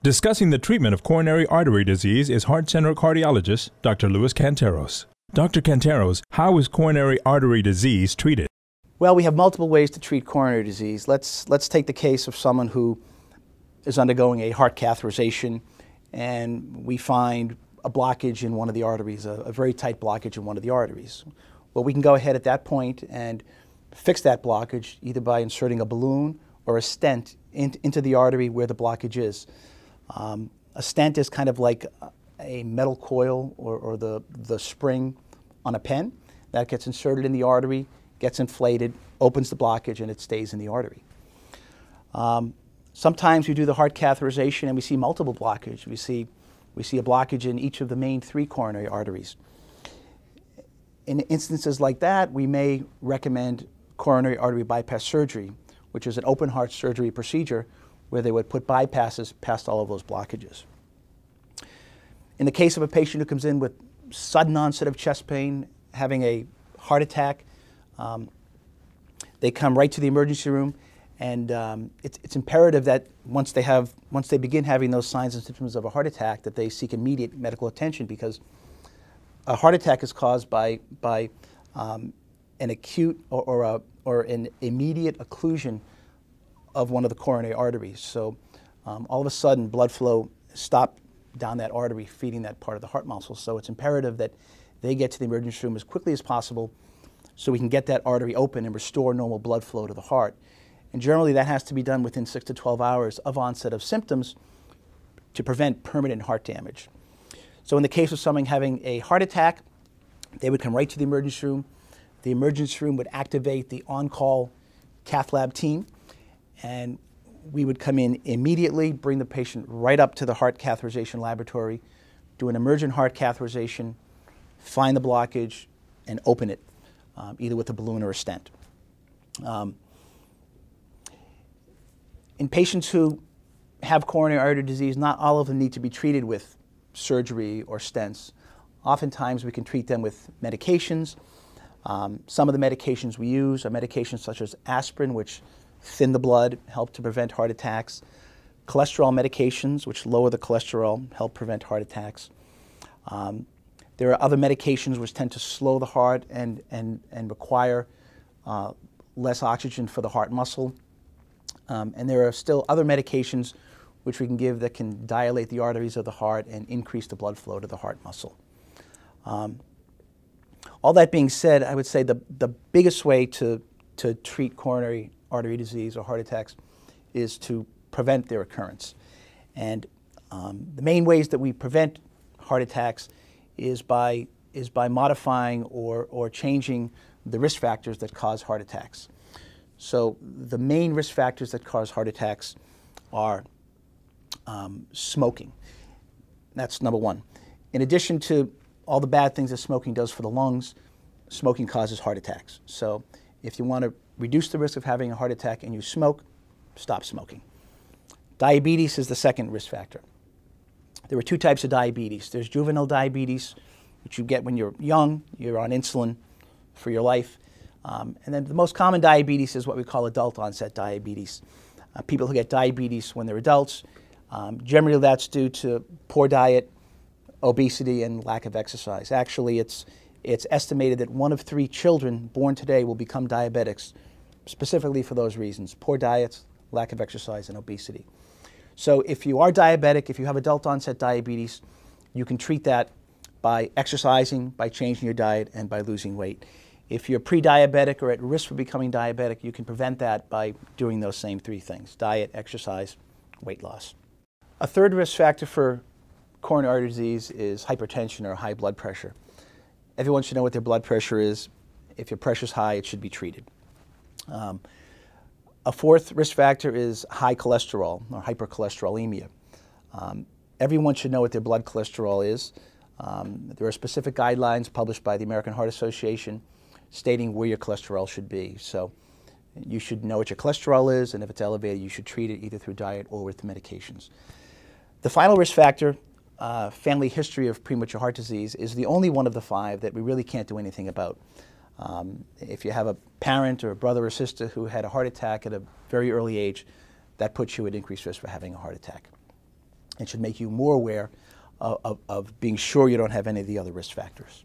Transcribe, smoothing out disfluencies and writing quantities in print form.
Discussing the treatment of coronary artery disease is heart-centered cardiologist Dr. Kantaros. Dr. Kantaros, how is coronary artery disease treated? Well, we have multiple ways to treat coronary disease. Let's take the case of someone who is undergoing a heart catheterization and we find a blockage in one of the arteries, a very tight blockage in one of the arteries. Well, we can go ahead at that point and fix that blockage either by inserting a balloon or a stent into the artery where the blockage is. A stent is kind of like a metal coil or the spring on a pen that gets inserted in the artery, gets inflated, opens the blockage, and it stays in the artery. Sometimes we do the heart catheterization and we see multiple blockages. We see a blockage in each of the main 3 coronary arteries. In instances like that, we may recommend coronary artery bypass surgery, which is an open heart surgery procedure where they would put bypasses past all of those blockages. In the case of a patient who comes in with sudden onset of chest pain, having a heart attack, they come right to the emergency room, and it's imperative that once they begin having those signs and symptoms of a heart attack, that they seek immediate medical attention, because a heart attack is caused by an acute or an immediate occlusion of one of the coronary arteries. So all of a sudden, blood flow stopped down that artery, feeding that part of the heart muscle. So it's imperative that they get to the emergency room as quickly as possible so we can get that artery open and restore normal blood flow to the heart. And generally that has to be done within 6 to 12 hours of onset of symptoms to prevent permanent heart damage. So in the case of someone having a heart attack, they would come right to the emergency room. The emergency room would activate the on-call cath lab team, and we would come in immediately, bring the patient right up to the heart catheterization laboratory, do an emergent heart catheterization, find the blockage, and open it, either with a balloon or a stent. In patients who have coronary artery disease, not all of them need to be treated with surgery or stents. Oftentimes we can treat them with medications. Some of the medications we use are medications such as aspirin, which thin the blood, help to prevent heart attacks. Cholesterol medications, which lower the cholesterol, help prevent heart attacks. There are other medications which tend to slow the heart and require less oxygen for the heart muscle. And there are still other medications which we can give that can dilate the arteries of the heart and increase the blood flow to the heart muscle. All that being said, I would say the biggest way to treat coronary artery disease or heart attacks is to prevent their occurrence. And the main ways that we prevent heart attacks is by modifying or changing the risk factors that cause heart attacks. So the main risk factors that cause heart attacks are smoking. That's number 1. In addition to all the bad things that smoking does for the lungs, smoking causes heart attacks. So if you want to reduce the risk of having a heart attack and you smoke, stop smoking. Diabetes is the second risk factor. There are 2 types of diabetes. There's juvenile diabetes, which you get when you're young, you're on insulin for your life. And then the most common diabetes is what we call adult onset diabetes. People who get diabetes when they're adults, generally that's due to poor diet, obesity, and lack of exercise. Actually, it's estimated that 1 of 3 children born today will become diabetics, specifically for those reasons: poor diets, lack of exercise, and obesity. So if you are diabetic, if you have adult onset diabetes, you can treat that by exercising, by changing your diet, and by losing weight. If you're pre-diabetic or at risk for becoming diabetic, you can prevent that by doing those same 3 things: diet, exercise, weight loss. A third risk factor for coronary artery disease is hypertension or high blood pressure. Everyone should know what their blood pressure is. If your pressure is high, it should be treated. A fourth risk factor is high cholesterol or hypercholesterolemia. Everyone should know what their blood cholesterol is. There are specific guidelines published by the American Heart Association stating where your cholesterol should be. So you should know what your cholesterol is, and if it's elevated, you should treat it either through diet or with medications. The final risk factor, family history of premature heart disease, is the only one of the 5 that we really can't do anything about. If you have a parent or a brother or sister who had a heart attack at a very early age, that puts you at increased risk for having a heart attack. It should make you more aware of being sure you don't have any of the other risk factors.